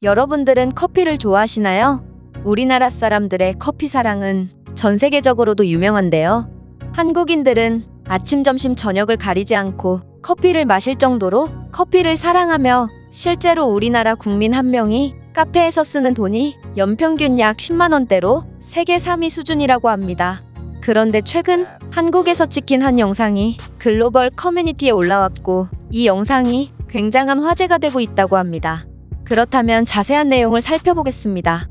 여러분들은 커피를 좋아하시나요? 우리나라 사람들의 커피 사랑은 전 세계적으로도 유명한데요. 한국인들은 아침, 점심, 저녁을 가리지 않고 커피를 마실 정도로 커피를 사랑하며 실제로 우리나라 국민 한 명이 카페에서 쓰는 돈이 연평균 약 10만 원대로 세계 3위 수준이라고 합니다. 그런데 최근 한국에서 찍힌 한 영상이 글로벌 커뮤니티에 올라왔고 이 영상이 굉장한 화제가 되고 있다고 합니다. 그렇다면 자세한 내용을 살펴보겠습니다.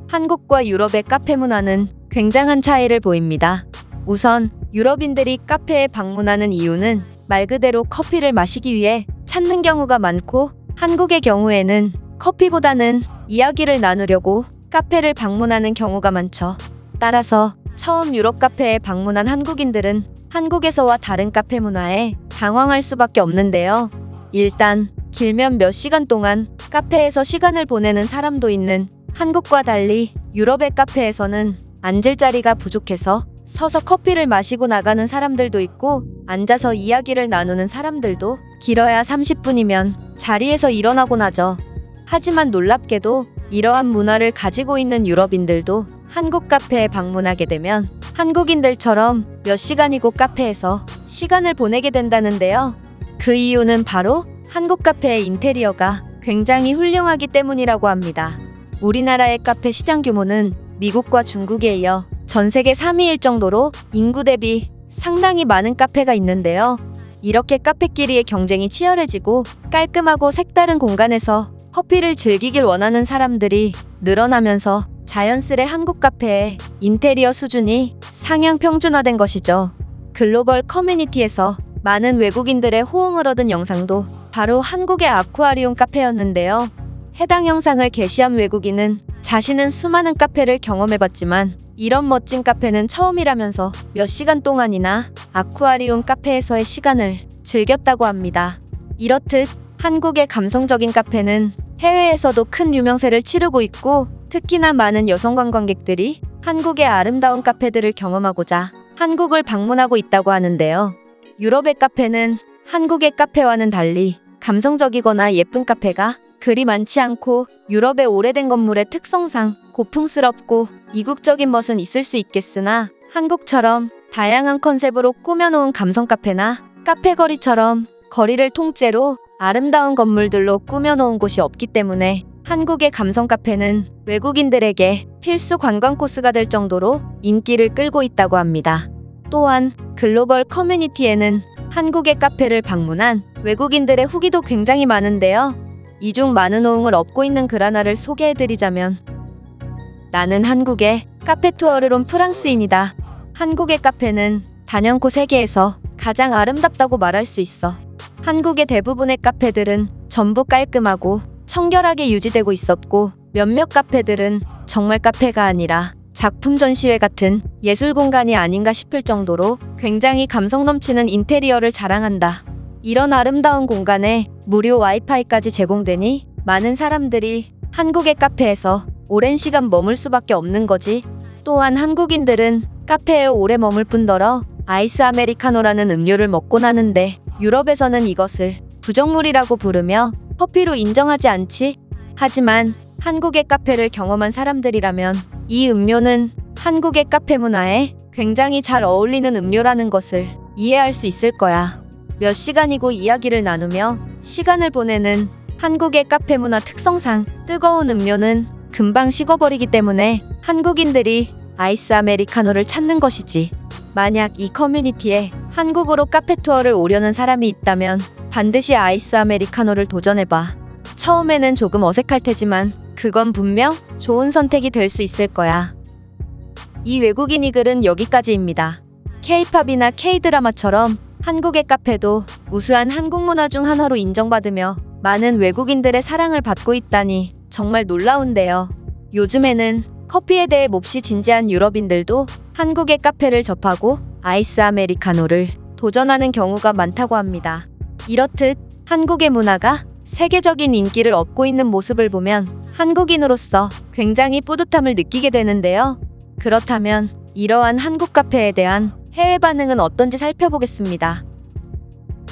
한국과 유럽의 카페 문화는 굉장한 차이를 보입니다. 우선 유럽인들이 카페에 방문하는 이유는 말 그대로 커피를 마시기 위해 찾는 경우가 많고 한국의 경우에는 커피보다는 이야기를 나누려고 카페를 방문하는 경우가 많죠. 따라서 처음 유럽 카페에 방문한 한국인들은 한국에서와 다른 카페 문화에 당황할 수밖에 없는데요. 일단 길면 몇 시간 동안 카페에서 시간을 보내는 사람도 있는 한국과 달리 유럽의 카페에서는 앉을 자리가 부족해서 서서 커피를 마시고 나가는 사람들도 있고 앉아서 이야기를 나누는 사람들도 길어야 30분이면 자리에서 일어나곤 하죠. 하지만 놀랍게도 이러한 문화를 가지고 있는 유럽인들도 한국 카페에 방문하게 되면 한국인들처럼 몇 시간이고 카페에서 시간을 보내게 된다는데요. 그 이유는 바로 한국 카페의 인테리어가 굉장히 훌륭하기 때문이라고 합니다. 우리나라의 카페 시장 규모는 미국과 중국에 이어 전 세계 3위일 정도로 인구 대비 상당히 많은 카페가 있는데요. 이렇게 카페끼리의 경쟁이 치열해지고 깔끔하고 색다른 공간에서 커피를 즐기길 원하는 사람들이 늘어나면서 자연스레 한국 카페의 인테리어 수준이 상향 평준화된 것이죠. 글로벌 커뮤니티에서 많은 외국인들의 호응을 얻은 영상도 바로 한국의 아쿠아리움 카페였는데요. 해당 영상을 게시한 외국인은 자신은 수많은 카페를 경험해봤지만 이런 멋진 카페는 처음이라면서 몇 시간 동안이나 아쿠아리움 카페에서의 시간을 즐겼다고 합니다. 이렇듯 한국의 감성적인 카페는 해외에서도 큰 유명세를 치르고 있고 특히나 많은 여성 관광객들이 한국의 아름다운 카페들을 경험하고자 한국을 방문하고 있다고 하는데요. 유럽의 카페는 한국의 카페와는 달리 감성적이거나 예쁜 카페가 그리 많지 않고 유럽의 오래된 건물의 특성상 고풍스럽고 이국적인 멋은 있을 수 있겠으나 한국처럼 다양한 컨셉으로 꾸며놓은 감성 카페나 카페거리처럼 거리를 통째로 아름다운 건물들로 꾸며놓은 곳이 없기 때문에 한국의 감성 카페는 외국인들에게 필수 관광 코스가 될 정도로 인기를 끌고 있다고 합니다. 또한 글로벌 커뮤니티에는 한국의 카페를 방문한 외국인들의 후기도 굉장히 많은데요. 이 중 많은 호응을 얻고 있는 글 하나를 소개해드리자면 나는 한국의 카페 투어를 온 프랑스인이다. 한국의 카페는 단연코 세계에서 가장 아름답다고 말할 수 있어. 한국의 대부분의 카페들은 전부 깔끔하고 청결하게 유지되고 있었고 몇몇 카페들은 정말 카페가 아니라 작품 전시회 같은 예술 공간이 아닌가 싶을 정도로 굉장히 감성 넘치는 인테리어를 자랑한다. 이런 아름다운 공간에 무료 와이파이까지 제공되니 많은 사람들이 한국의 카페에서 오랜 시간 머물 수밖에 없는 거지. 또한 한국인들은 카페에 오래 머물 뿐더러 아이스 아메리카노라는 음료를 먹곤 하는데 유럽에서는 이것을 부적물이라고 부르며 커피로 인정하지 않지. 하지만 한국의 카페를 경험한 사람들이라면 이 음료는 한국의 카페 문화에 굉장히 잘 어울리는 음료라는 것을 이해할 수 있을 거야. 몇 시간이고 이야기를 나누며 시간을 보내는 한국의 카페 문화 특성상 뜨거운 음료는 금방 식어버리기 때문에 한국인들이 아이스 아메리카노를 찾는 것이지. 만약 이 커뮤니티에 한국으로 카페 투어를 오려는 사람이 있다면 반드시 아이스 아메리카노를 도전해봐. 처음에는 조금 어색할 테지만 그건 분명 좋은 선택이 될 수 있을 거야. 이 외국인이 글은 여기까지입니다. K-팝이나 K-드라마처럼 한국의 카페도 우수한 한국 문화 중 하나로 인정받으며 많은 외국인들의 사랑을 받고 있다니 정말 놀라운데요. 요즘에는 커피에 대해 몹시 진지한 유럽인들도 한국의 카페를 접하고 아이스 아메리카노를 도전하는 경우가 많다고 합니다. 이렇듯 한국의 문화가 세계적인 인기를 얻고 있는 모습을 보면 한국인으로서 굉장히 뿌듯함을 느끼게 되는데요. 그렇다면 이러한 한국 카페에 대한 해외 반응은 어떤지 살펴보겠습니다.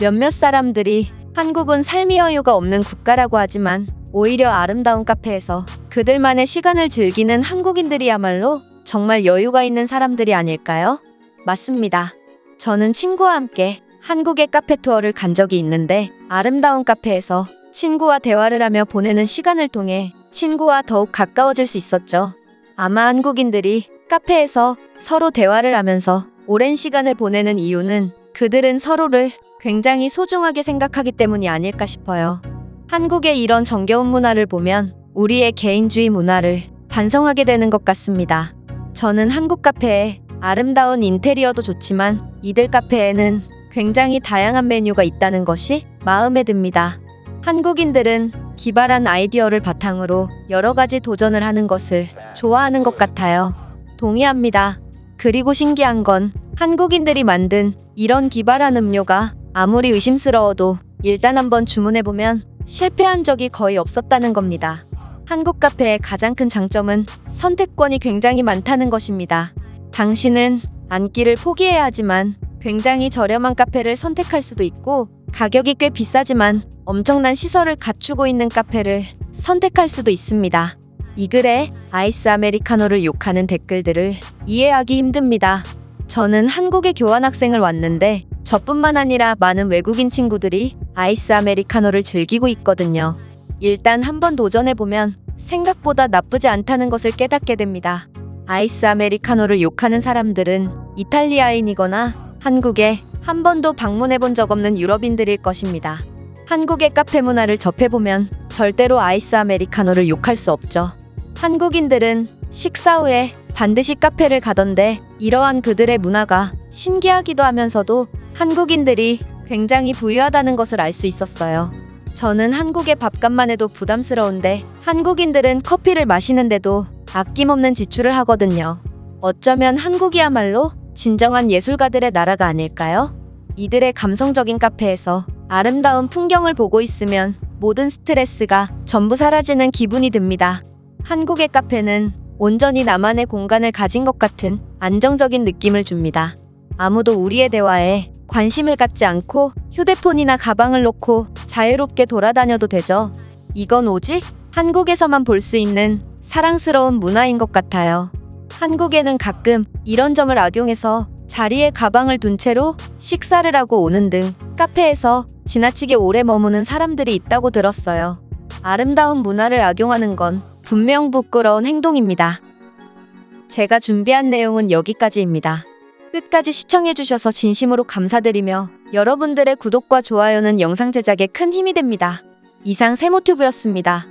몇몇 사람들이 한국은 삶의 여유가 없는 국가라고 하지만 오히려 아름다운 카페에서 그들만의 시간을 즐기는 한국인들이야말로 정말 여유가 있는 사람들이 아닐까요? 맞습니다. 저는 친구와 함께 한국의 카페 투어를 간 적이 있는데 아름다운 카페에서 친구와 대화를 하며 보내는 시간을 통해 친구와 더욱 가까워질 수 있었죠. 아마 한국인들이 카페에서 서로 대화를 하면서 오랜 시간을 보내는 이유는 그들은 서로를 굉장히 소중하게 생각하기 때문이 아닐까 싶어요. 한국의 이런 정겨운 문화를 보면 우리의 개인주의 문화를 반성하게 되는 것 같습니다. 저는 한국 카페에 아름다운 인테리어도 좋지만 이들 카페에는 굉장히 다양한 메뉴가 있다는 것이 마음에 듭니다. 한국인들은 기발한 아이디어를 바탕으로 여러 가지 도전을 하는 것을 좋아하는 것 같아요. 동의합니다. 그리고 신기한 건 한국인들이 만든 이런 기발한 음료가 아무리 의심스러워도 일단 한번 주문해보면 실패한 적이 거의 없었다는 겁니다. 한국 카페의 가장 큰 장점은 선택권이 굉장히 많다는 것입니다. 당신은 앉기를 포기해야 하지만 굉장히 저렴한 카페를 선택할 수도 있고 가격이 꽤 비싸지만 엄청난 시설을 갖추고 있는 카페를 선택할 수도 있습니다. 이 글에 아이스 아메리카노를 욕하는 댓글들을 이해하기 힘듭니다. 저는 한국에 교환학생을 왔는데 저뿐만 아니라 많은 외국인 친구들이 아이스 아메리카노를 즐기고 있거든요. 일단 한번 도전해보면 생각보다 나쁘지 않다는 것을 깨닫게 됩니다. 아이스 아메리카노를 욕하는 사람들은 이탈리아인이거나 한국에 한 번도 방문해본 적 없는 유럽인들일 것입니다. 한국의 카페 문화를 접해보면 절대로 아이스 아메리카노를 욕할 수 없죠. 한국인들은 식사 후에 반드시 카페를 가던데 이러한 그들의 문화가 신기하기도 하면서도 한국인들이 굉장히 부유하다는 것을 알 수 있었어요. 저는 한국의 밥값만 해도 부담스러운데 한국인들은 커피를 마시는데도 아낌없는 지출을 하거든요. 어쩌면 한국이야말로 진정한 예술가들의 나라가 아닐까요? 이들의 감성적인 카페에서 아름다운 풍경을 보고 있으면 모든 스트레스가 전부 사라지는 기분이 듭니다. 한국의 카페는 온전히 나만의 공간을 가진 것 같은 안정적인 느낌을 줍니다. 아무도 우리의 대화에 관심을 갖지 않고 휴대폰이나 가방을 놓고 자유롭게 돌아다녀도 되죠. 이건 오직 한국에서만 볼 수 있는 사랑스러운 문화인 것 같아요. 한국에는 가끔 이런 점을 악용해서 자리에 가방을 둔 채로 식사를 하고 오는 등 카페에서 지나치게 오래 머무는 사람들이 있다고 들었어요. 아름다운 문화를 악용하는 건 분명 부끄러운 행동입니다. 제가 준비한 내용은 여기까지입니다. 끝까지 시청해주셔서 진심으로 감사드리며 여러분들의 구독과 좋아요는 영상 제작에 큰 힘이 됩니다. 이상 세모튜브였습니다.